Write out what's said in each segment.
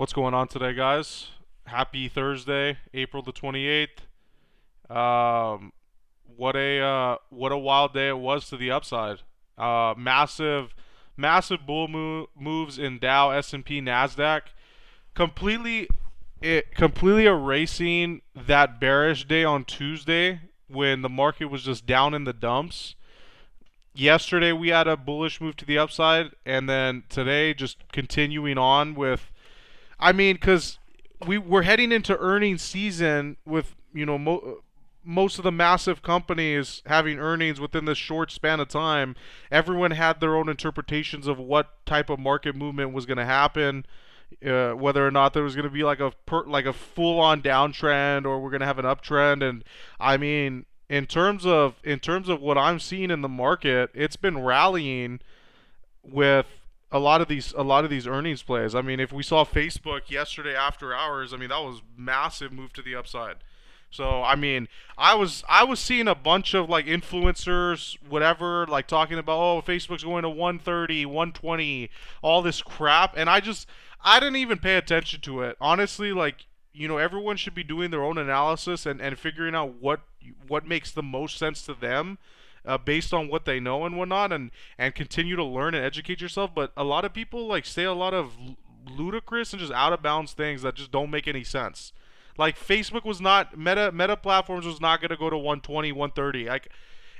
What's going on today, guys? Happy Thursday, April the 28th. Um, what a wild day it was to the upside. Massive moves in Dow, S&P, Nasdaq, completely completely erasing that bearish day on Tuesday when the market was just down in the dumps. Yesterday we had a bullish move to the upside, and then today just continuing on with, because we're heading into earnings season with most of the massive companies having earnings within this short span of time. Everyone had their own interpretations of what type of market movement was going to happen, whether or not there was going to be like a full-on downtrend or we're going to have an uptrend. And in terms of what I'm seeing in the market, it's been rallying with a lot of these earnings plays. If we saw Facebook yesterday after hours, that was massive move to the upside. So I was seeing a bunch of like influencers, whatever, like talking about, oh, Facebook's going to 130, 120, all this crap, and I didn't even pay attention to it. Honestly, like, everyone should be doing their own analysis and figuring out what makes the most sense to them, based on what they know and whatnot, and continue to learn and educate yourself. But a lot of people like say a lot of ludicrous and just out of bounds things that just don't make any sense. Like Facebook was not Meta Platforms was not going to go to 120, 130. Like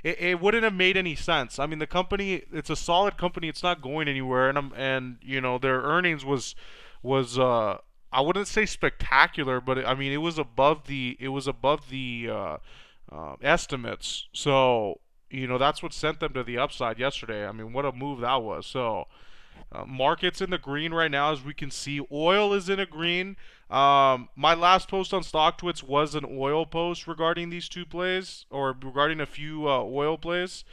it wouldn't have made any sense. The company, it's a solid company. It's not going anywhere, and their earnings was I wouldn't say spectacular, but it was above the estimates. So that's what sent them to the upside yesterday. What a move that was. So market's in the green right now, as we can see. Oil is in a green. My last post on StockTwits was an oil post regarding these two plays, or regarding a few oil plays.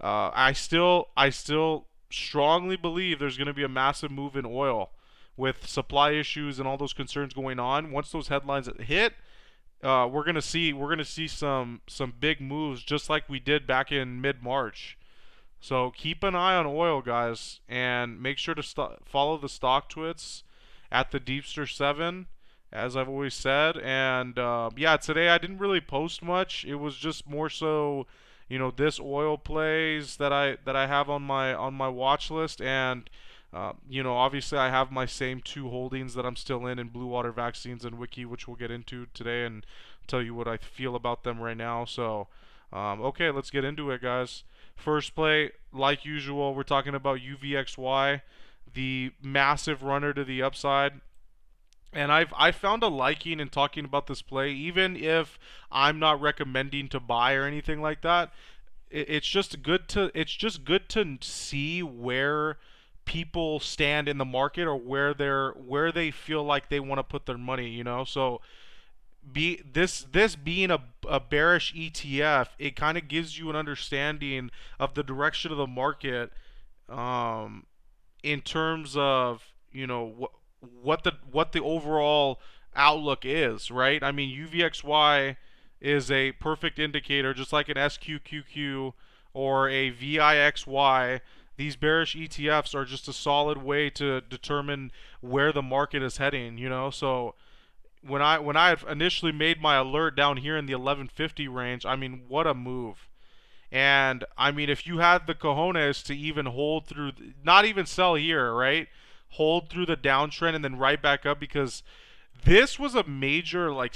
I still strongly believe there's going to be a massive move in oil with supply issues and all those concerns going on. Once those headlines hit, we're gonna see some big moves, just like we did back in mid March. So keep an eye on oil, guys, and make sure to follow the stock twits at the Deepster 7, as I've always said. And yeah, today I didn't really post much. It was just more so, this oil plays that I have on my watch list. And obviously I have my same two holdings that I'm still in Blue Water Vaccines and WKEY, which we'll get into today and tell you what I feel about them right now. So, okay, let's get into it, guys. First play, like usual, we're talking about UVXY, the massive runner to the upside. And I found a liking in talking about this play, even if I'm not recommending to buy or anything like that. It's just good to see where people stand in the market, or where they feel like they want to put their money. So this being a bearish ETF, it kind of gives you an understanding of the direction of the market, um, in terms of what the overall outlook is, right? UVXY is a perfect indicator, just like an SQQQ or a VIXY. These bearish ETFs are just a solid way to determine where the market is heading. So when I initially made my alert down here in the 1150 range, what a move. And if you had the cojones to even hold through, not even sell here, right? Hold through the downtrend and then right back up, because this was a major like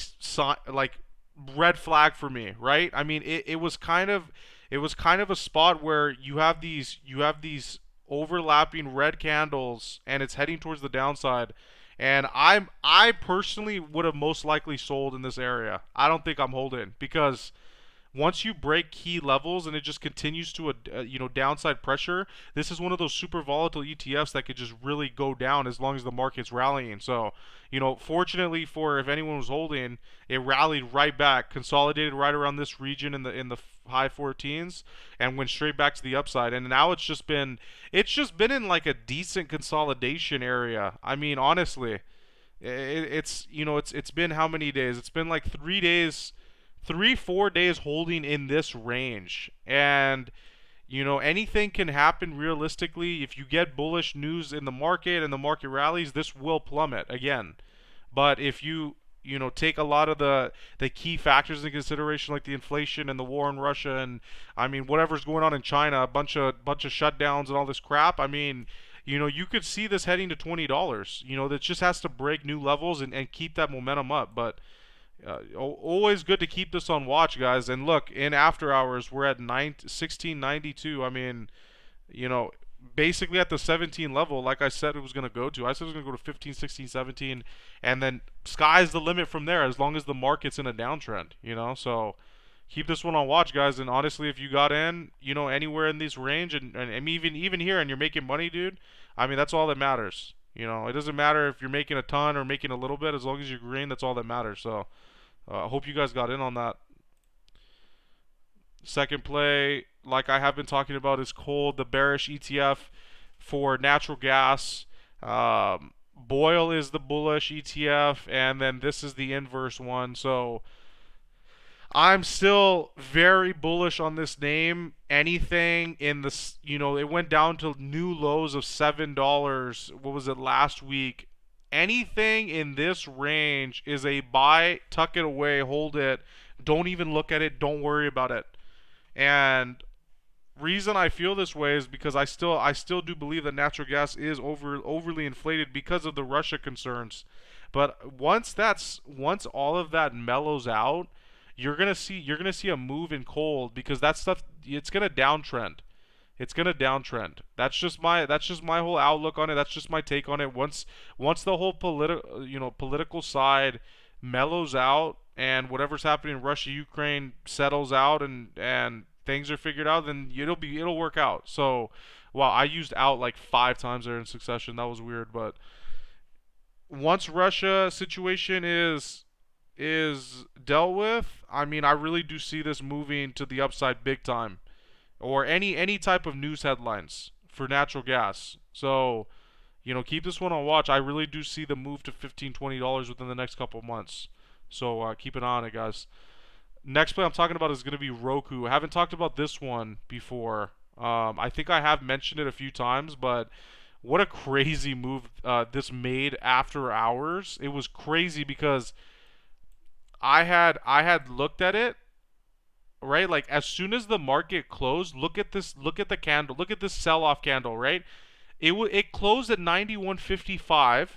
red flag for me, right? It was kind of a spot where you have these overlapping red candles, and it's heading towards the downside. And I personally would have most likely sold in this area. I don't think I'm holding, because once you break key levels and it just continues to a downside pressure, this is one of those super volatile ETFs that could just really go down as long as the market's rallying. So, fortunately, for if anyone was holding, it rallied right back, consolidated right around this region in the high 14s, and went straight back to the upside. And now it's just been in like a decent consolidation area. Honestly, it's been how many days? It's been like 3 days, 3 4 days holding in this range. And anything can happen realistically. If you get bullish news in the market and the market rallies, this will plummet again. But if you take a lot of the key factors into consideration, like the inflation and the war in Russia, and I mean whatever's going on in China, a bunch of shutdowns and all this crap. I mean, you could see this heading to $20. That just has to break new levels and keep that momentum up. But always good to keep this on watch, guys. And look, in after hours, we're at 1692. I mean, you know, basically at the 17 level, like I said it was going to go to. I said it was going to go to 15, 16, 17, and then sky's the limit from there as long as the market's in a downtrend. So keep this one on watch, guys. And honestly, if you got in, anywhere in this range, and even here, and you're making money, dude, I mean, that's all that matters. It doesn't matter if you're making a ton or making a little bit, as long as you're green, that's all that matters. So I hope you guys got in on that. Second play, like I have been talking about, is KOLD, the bearish ETF for natural gas. Boyle is the bullish ETF, and then this is the inverse one. So I'm still very bullish on this name. Anything in this, it went down to new lows of $7. What was it last week? Anything in this range is a buy, tuck it away, hold it. Don't even look at it. Don't worry about it. And reason I feel this way is because I still do believe that natural gas is overly inflated because of the Russia concerns. But once all of that mellows out, you're gonna see a move in KOLD, because that stuff, it's gonna downtrend. It's gonna downtrend. That's just my whole outlook on it. That's just my take on it. Once the whole political side mellows out, and whatever's happening in Russia, Ukraine settles out, and things are figured out, then it'll work out. So, wow, I used out like 5 times there in succession. That was weird, but once Russia situation is dealt with, I mean, I really do see this moving to the upside big time, or any type of news headlines for natural gas. So, keep this one on watch. I really do see the move to $15-20 within the next couple of months. So keep an eye on it, guys. Next play I'm talking about is going to be ROKU. I haven't talked about this one before. I think I have mentioned it a few times, but what a crazy move this made after hours. It was crazy because I had looked at it, right? Like as soon as the market closed, look at this, look at the candle, look at this sell-off candle, right? It closed at 91.55,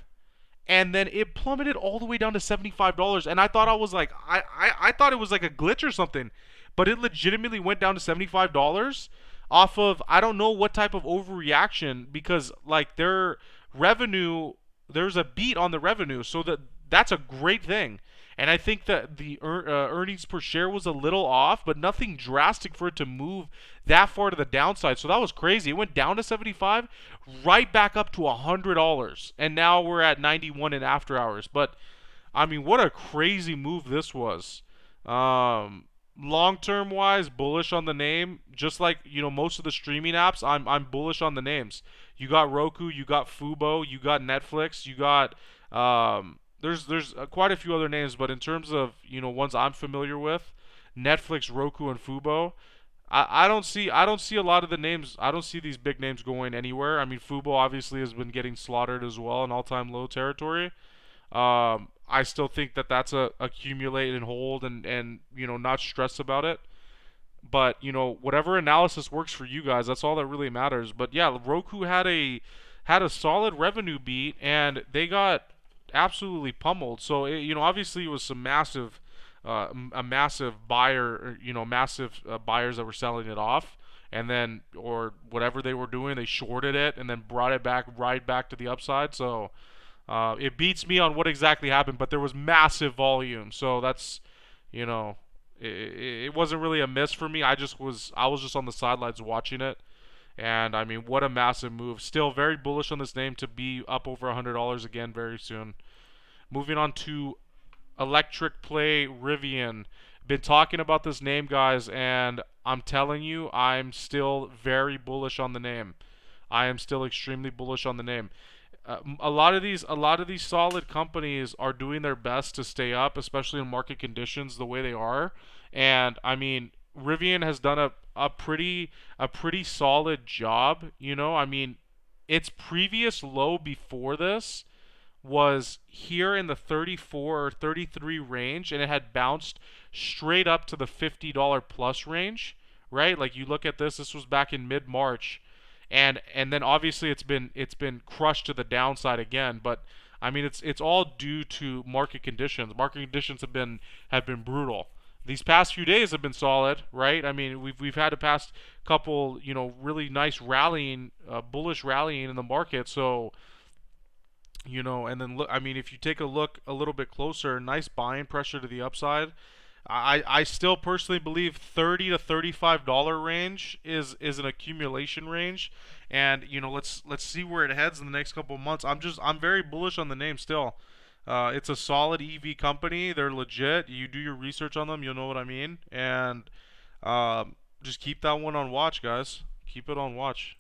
and then it plummeted all the way down to $75. And I thought I was like, I thought it was like a glitch or something, but it legitimately went down to $75 off of, I don't know what type of overreaction, because like their revenue, there's a beat on the revenue, so that's a great thing. And I think that the earnings per share was a little off, but nothing drastic for it to move that far to the downside. So that was crazy. It went down to 75, right back up to $100, and now we're at 91 in after hours. But I mean, what a crazy move this was. Long term wise, bullish on the name. Just like most of the streaming apps, I'm bullish on the names. You got Roku, you got Fubo, you got Netflix, you got there's quite a few other names, but in terms of ones I'm familiar with, Netflix, Roku, and Fubo, I don't see a lot of the names. I don't see these big names going anywhere. I mean, Fubo obviously has been getting slaughtered as well in all-time low territory. I still think that that's a accumulate and hold, and not stress about it. But whatever analysis works for you guys, that's all that really matters. But yeah, Roku had a solid revenue beat, and they got absolutely pummeled. So obviously it was some massive, a massive buyer, massive buyers that were selling it off, and then or whatever they were doing, they shorted it and then brought it back right back to the upside. So it beats me on what exactly happened, but there was massive volume. So that's you know it wasn't really a miss for me. I was just on the sidelines watching it. And I mean, what a massive move. Still very bullish on this name to be up over $100 again very soon. Moving on to Electric Play RIVN. Been talking about this name, guys, and I'm telling you, I'm still very bullish on the name. I am still extremely bullish on the name. A lot of these solid companies are doing their best to stay up, especially in market conditions the way they are. And I mean, Rivian has done a pretty solid job. I mean, its previous low before this was here in the 34 or 33 range, and it had bounced straight up to the $50 plus range, right? Like you look at this was back in mid-March, and then obviously it's been crushed to the downside again, but I mean it's all due to market conditions. Market conditions have been brutal. These past few days have been solid, right? I mean, we've had a past couple, really nice rallying, bullish rallying in the market. So, and then look, I mean, if you take a look a little bit closer, nice buying pressure to the upside. I still personally believe $30 to $35 range is an accumulation range, and let's see where it heads in the next couple of months. I'm very bullish on the name still. It's a solid EV company. They're legit. You do your research on them, you'll know what I mean. And just keep that one on watch, guys. Keep it on watch.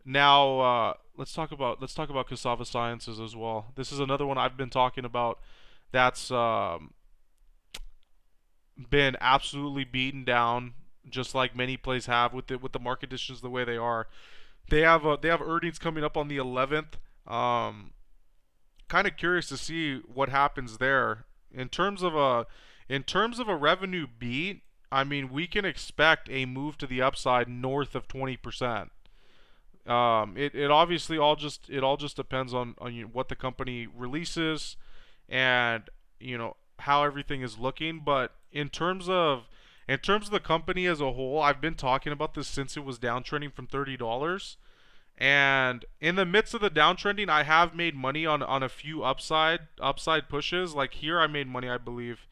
Now let's talk about Cassava Sciences as well. This is another one I've been talking about. That's been absolutely beaten down, just like many plays have with the market conditions the way they are. They have earnings coming up on the 11th. Kind of curious to see what happens there in terms of a revenue beat. I mean, we can expect a move to the upside north of 20%. It obviously all just depends on what the company releases, and how everything is looking. But in terms of the company as a whole, I've been talking about this since it was downtrending from $30. And in the midst of the downtrending, I have made money on a few upside pushes. Like here, I made money, I believe,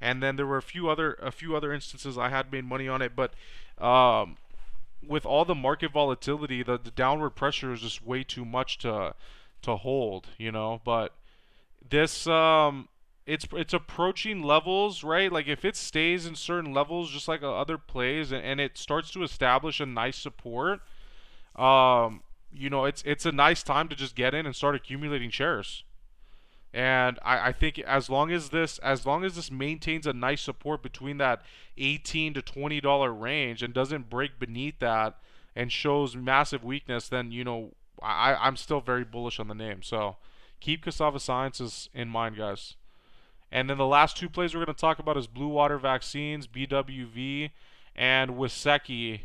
and then there were a few other instances I had made money on it. But with all the market volatility, the downward pressure is just way too much to hold. But this it's approaching levels, right? Like if it stays in certain levels, just like other plays, and it starts to establish a nice support, it's a nice time to just get in and start accumulating shares. And I think as long as this maintains a nice support between that $18 to $20 range and doesn't break beneath that and shows massive weakness, then I'm still very bullish on the name. So keep Cassava Sciences in mind, guys. And then the last two plays we're going to talk about is Blue Water Vaccines, BWV, and WKEY,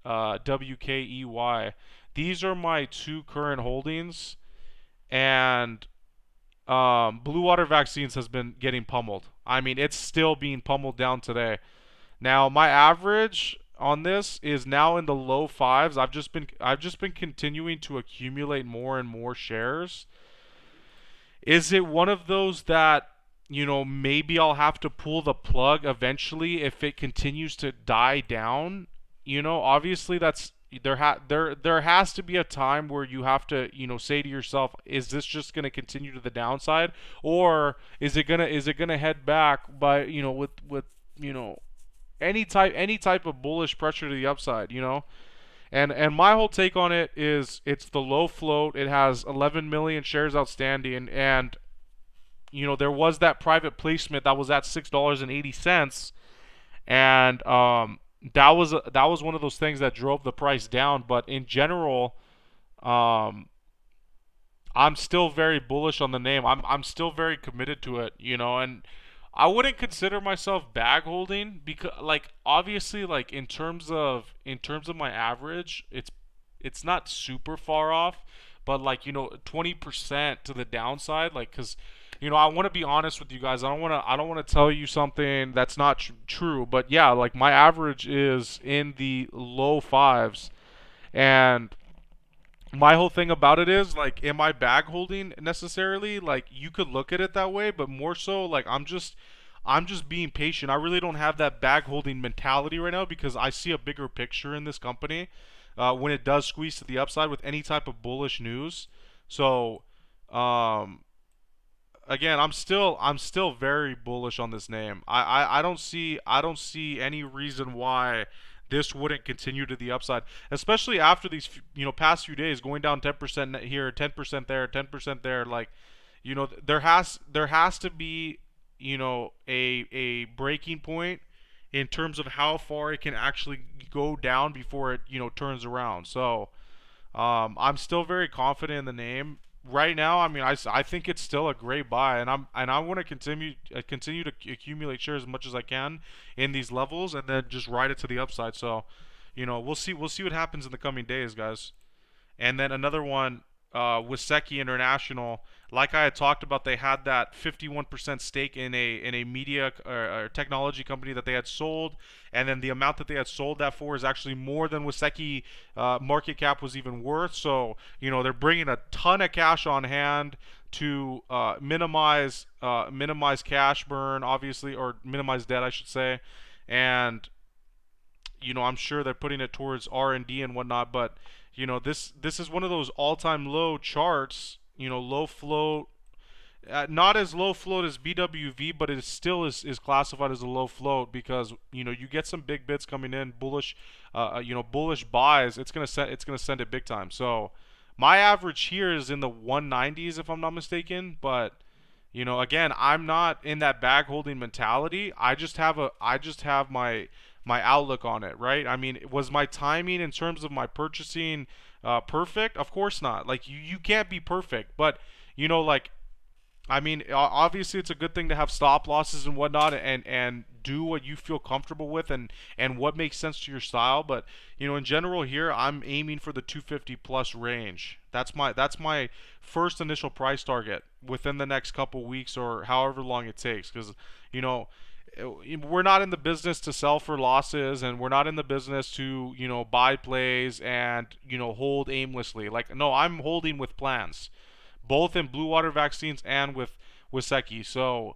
WKEY. These are my two current holdings, and Blue Water Vaccines has been getting pummeled. I mean, it's still being pummeled down today. Now, my average on this is now in the low fives. I've just been continuing to accumulate more and more shares. Is it one of those that maybe I'll have to pull the plug eventually if it continues to die down? Obviously there has to be a time where you have to say to yourself, is this just going to continue to the downside, or is it gonna head back by with any type of bullish pressure to the upside. And my whole take on it is it's the low float. It has 11 million shares outstanding, and there was that private placement that was at $6.80, and that was one of those things that drove the price down. But in general, um, I'm still very bullish on the name. I'm still very committed to it. And I wouldn't consider myself bag holding, because like obviously like in terms of my average, it's not super far off, but like 20% to the downside, like cuz I want to be honest with you guys. I don't want to tell you something that's not true, but yeah, like my average is in the low fives. And my whole thing about it is like, am I bag holding necessarily? Like you could look at it that way, but more so like I'm just being patient. I really don't have that bag holding mentality right now, because I see a bigger picture in this company when it does squeeze to the upside with any type of bullish news. So um again, I'm still very bullish on this name. I don't see any reason why this wouldn't continue to the upside, especially after these past few days going down 10% here, 10% there, 10% there. Like there has to be a breaking point, in terms of how far it can actually go down before it, turns around. So I'm still very confident in the name right now. I mean, I think it's still a great buy, and I want to continue to accumulate shares as much as I can in these levels, and then just ride it to the upside. So, we'll see what happens in the coming days, guys. And then another one, Waseki International. Like I had talked about, they had that 51% stake in a media or technology company that they had sold, and then the amount that they had sold that for is actually more than Waseki market cap was even worth. So they're bringing a ton of cash on hand to minimize cash burn, obviously, or minimize debt, I should say, and I'm sure they're putting it towards R&D and whatnot, but this is one of those all-time low charts, low float, not as low float as BWV, but it still is classified as a low float because you get some big bids coming in, bullish, bullish buys. It's gonna send it big time. So my average here is in the 190s if I'm not mistaken, but again, I'm not in that bag holding mentality. I just have my outlook on it, right? I mean, was my timing in terms of my purchasing perfect? Of course not. Like you can't be perfect, but like I mean, obviously, it's a good thing to have stop losses and whatnot, and do what you feel comfortable with, and what makes sense to your style. But in general, here I'm aiming for the 250 plus range. That's my first initial price target within the next couple weeks or however long it takes, because you know we're not in the business to sell for losses, and we're not in the business to buy plays and hold aimlessly. Like, no, I'm holding with plans, both in blue water vaccines and with Seki. So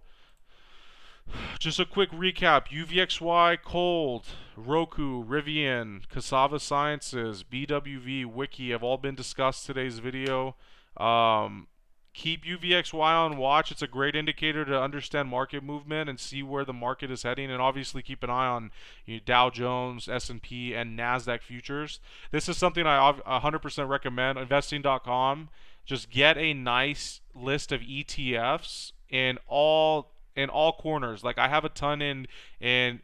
just a quick recap: UVXY, KOLD, ROKU, RIVN, Cassava Sciences, BWV, WKEY have all been discussed today's video. Keep UVXY on watch. It's a great indicator to understand market movement and see where the market is heading. And obviously keep an eye on Dow Jones, S&P, and NASDAQ futures. This is something I 100% recommend. Investing.com. Just get a nice list of ETFs in all corners. Like, I have a ton in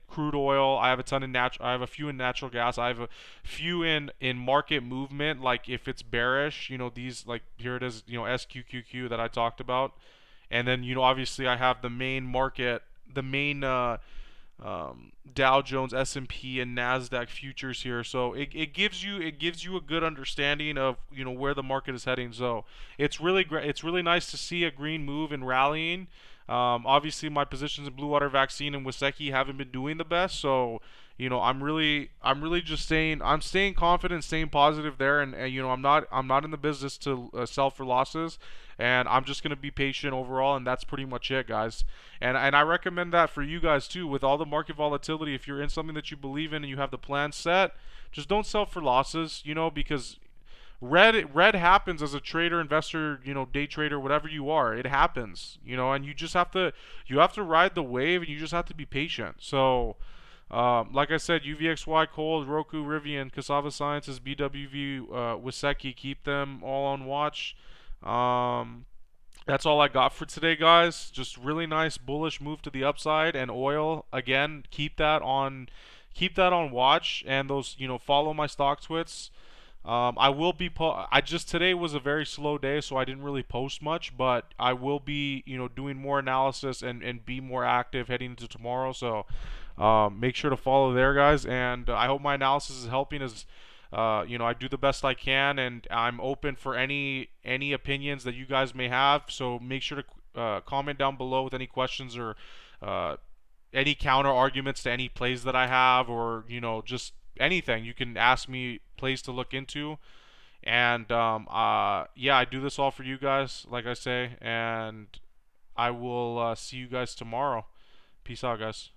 crude oil. I have a ton in I have a few in natural gas. I have a few in market movement. Like, if it's bearish, these, like, here it is, SQQQ that I talked about. And then obviously I have the main market, the main Dow Jones, S&P, and NASDAQ futures here. So it gives you a good understanding of where the market is heading. So it's really great. It's really nice to see a green move and rallying. Obviously, my positions in blue water vaccine and Waseki haven't been doing the best. So I'm really just staying confident, staying positive there, and I'm not in the business to sell for losses, and I'm just gonna be patient overall, and that's pretty much it, guys. And I recommend that for you guys too. With all the market volatility, if you're in something that you believe in and you have the plan set, just don't sell for losses, because red happens as a trader, investor, day trader, whatever you are. It happens, and you have to ride the wave, and you just have to be patient. So like I said, UVXY, KOLD, ROKU, Rivian, Cassava Sciences, BWV, Waseki, keep them all on watch. That's all I got for today, guys. Just really nice bullish move to the upside, and oil again. Keep that on watch, and those follow my stock twits. I will be today was a very slow day, so I didn't really post much, but I will be doing more analysis and be more active heading into tomorrow. So make sure to follow there, guys, and I hope my analysis is helping as I do the best I can, and I'm open for any opinions that you guys may have. So make sure to comment down below with any questions or any counter arguments to any plays that I have, or just anything. You can ask me plays to look into, and yeah, I do this all for you guys, like I say, and I will see you guys tomorrow. Peace out, guys.